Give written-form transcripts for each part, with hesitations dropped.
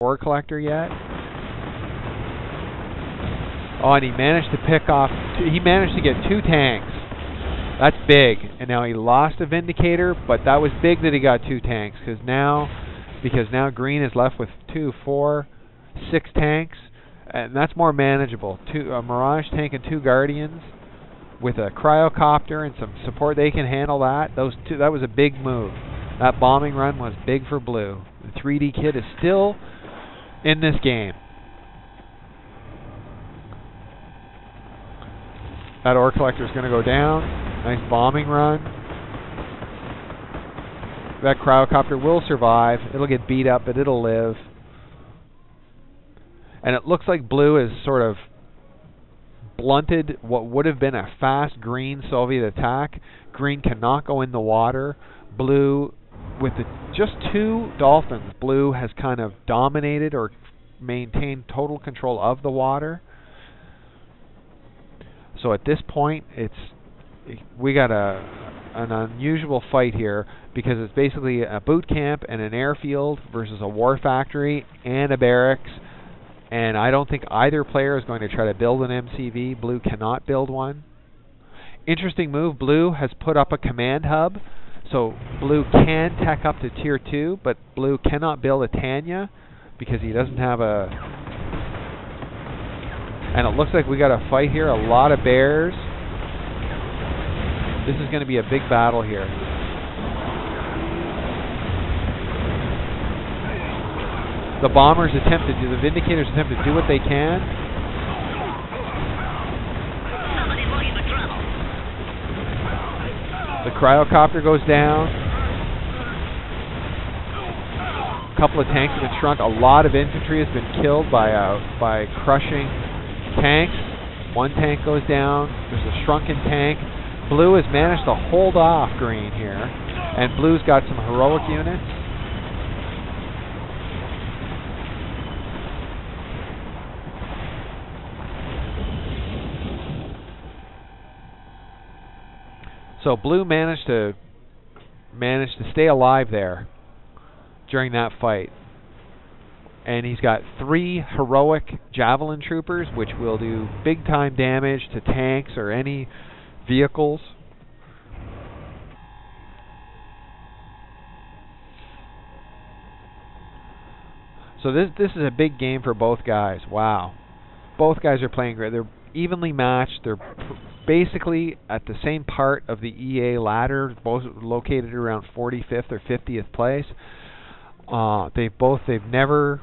ore collector yet. Oh, and he managed to pick off, he managed to get 2 tanks. That's big. And now he lost a Vindicator, but that was big that he got 2 tanks, because now green is left with 2, 4, 6 tanks, and that's more manageable. A Mirage tank and 2 Guardians with a cryocopter and some support, they can handle that. That was a big move. That bombing run was big for blue. The 3D kid is still in this game. That ore collector is going to go down. Nice bombing run. That cryocopter will survive. It'll get beat up, but it'll live. And it looks like blue is sort of blunted what would have been a fast green Soviet attack. Green cannot go in the water. Blue, with just 2 dolphins, blue has kind of dominated or maintained total control of the water. So at this point, we got an unusual fight here, because it's basically a boot camp and an airfield versus a war factory and a barracks. And I don't think either player is going to try to build an MCV. Blue cannot build one. Interesting move. Blue has put up a command hub, so blue can tech up to tier 2, but blue cannot build a Tanya because he doesn't have a... And it looks like we got a fight here. A lot of bears. This is going to be a big battle here. The bombers the Vindicators attempt to do what they can. The cryocopter goes down. A couple of tanks have been shrunk. A lot of infantry has been killed by crushing tanks. 1 tank goes down. There's a shrunken tank. Blue has managed to hold off green here, and blue's got some heroic units. So blue managed to stay alive there during that fight. And he's got 3 heroic javelin troopers, which will do big time damage to tanks or any vehicles. So this is a big game for both guys. Wow. Both guys are playing great. They're evenly matched. They're basically at the same part of the EA ladder, both located around 45th or 50th place. They've never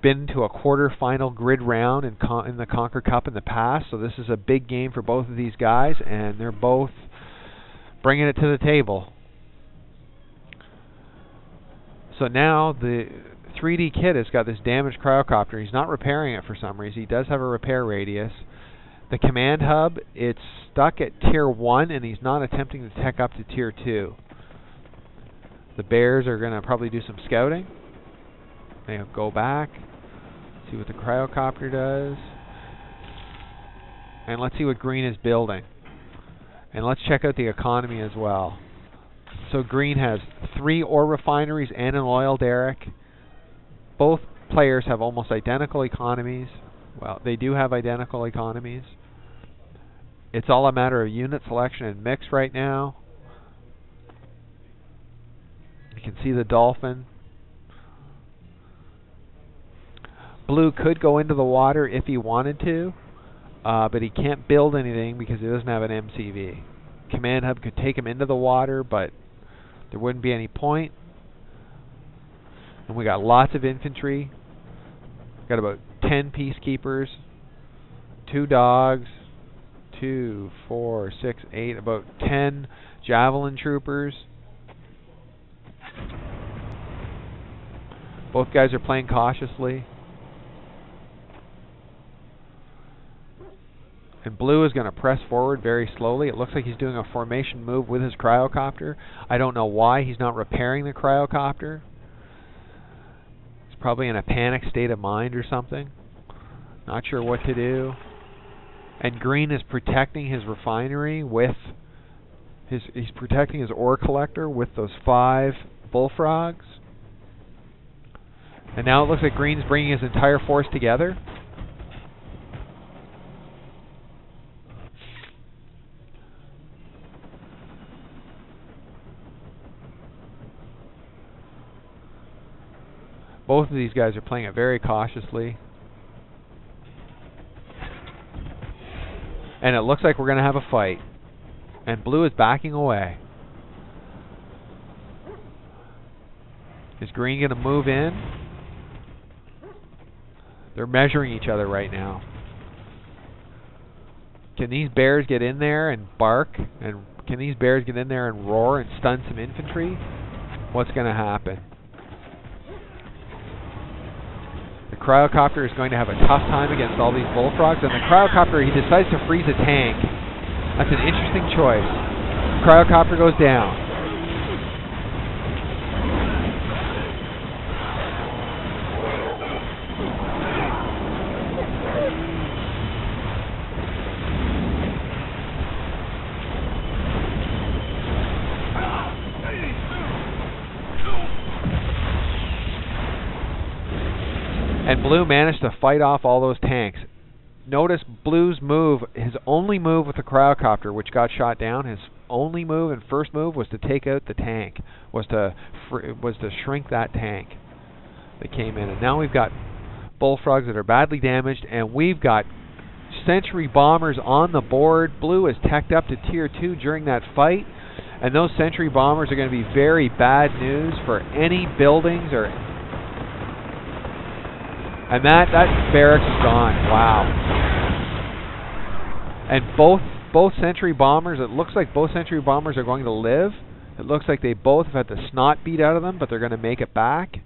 been to a quarterfinal grid round in the ConquerCup in the past, so this is a big game for both of these guys, and they're both bringing it to the table. So now the 3D kid has got this damaged cryocopter. He's not repairing it for some reason. He does have a repair radius. The command hub, it's stuck at tier 1, and he's not attempting to tech up to tier 2. The bears are going to probably do some scouting. They'll go back, see what the cryocopter does. And let's see what green is building. And let's check out the economy as well. So green has 3 ore refineries and an oil derrick. Both players have almost identical economies. Well, they do have identical economies. It's all a matter of unit selection and mix right now. You can see the dolphin. Blue could go into the water if he wanted to, but he can't build anything because he doesn't have an MCV. Command hub could take him into the water, but there wouldn't be any point. And we got lots of infantry. Got about 10 peacekeepers, 2 dogs, 2, 4, 6, 8, about 10 javelin troopers. Both guys are playing cautiously. And blue is going to press forward very slowly. It looks like he's doing a formation move with his cryocopter. I don't know why he's not repairing the cryocopter. He's probably in a panic state of mind or something. Not sure what to do. And green is protecting his refinery with he's protecting his ore collector with those 5 bullfrogs. And now it looks like green's bringing his entire force together. Both of these guys are playing it very cautiously. And it looks like we're going to have a fight. And blue is backing away. Is green going to move in? They're measuring each other right now. Can these bears get in there and bark? And can these bears get in there and roar and stun some infantry? What's going to happen? The ConquerCup is going to have a tough time against all these bullfrogs. And the ConquerCup, he decides to freeze a tank. That's an interesting choice. The ConquerCup goes down. And blue managed to fight off all those tanks. Notice blue's move, his only move with the ConquerCup, which got shot down, his only move and first move was to take out the tank, was to shrink that tank that came in. And now we've got bullfrogs that are badly damaged, and we've got sentry bombers on the board. Blue is teched up to tier 2 during that fight, and those sentry bombers are going to be very bad news for any buildings or... And that barracks is gone. Wow. And both sentry bombers, it looks like both sentry bombers are going to live. It looks like they both have had the snot beat out of them, but they're going to make it back.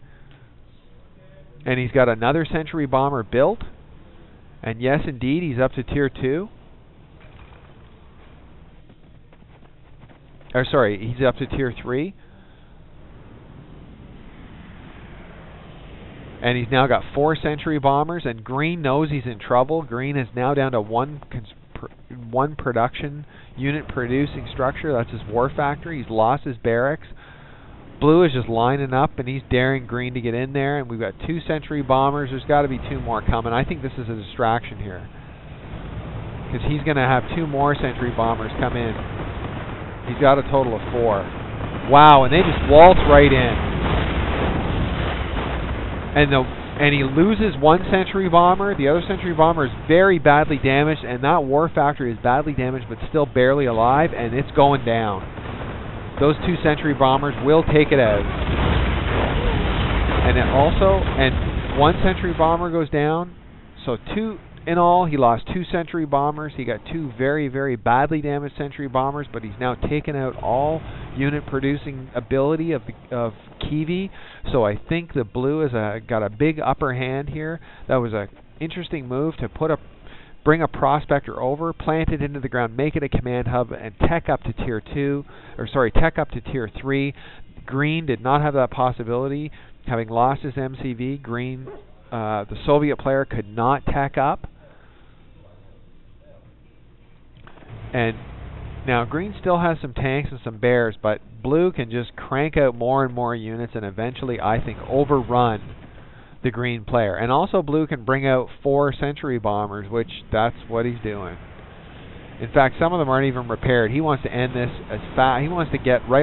And he's got another sentry bomber built. And yes, indeed, he's up to tier 2. Or sorry, he's up to tier 3. And he's now got 4 sentry bombers, and green knows he's in trouble. Green is now down to one production unit producing structure. That's his war factory. He's lost his barracks. Blue is just lining up, and he's daring green to get in there. And we've got 2 sentry bombers. There's got to be 2 more coming. I think this is a distraction here, because he's going to have 2 more sentry bombers come in. He's got a total of 4. Wow, and they just waltz right in. And he loses 1 sentry bomber. The other sentry bomber is very badly damaged, and that war factory is badly damaged but still barely alive, and it's going down. Those 2 sentry bombers will take it out. And 1 sentry bomber goes down. So 2 in all. He lost 2 sentry bombers. He got 2 very, very badly damaged sentry bombers, but he's now taken out all unit producing ability of Kivi. So I think the blue has got a big upper hand here. That was an interesting move to bring a prospector over, plant it into the ground, make it a command hub, and tech up to tier 3. Green did not have that possibility. Having lost his MCV, green, the Soviet player, could not tech up. And now green still has some tanks and some bears, but blue can just crank out more and more units and eventually, I think, overrun the green player. And also blue can bring out 4 sentry bombers, which that's what he's doing. In fact, some of them aren't even repaired. He wants to end this as fast. He wants to get right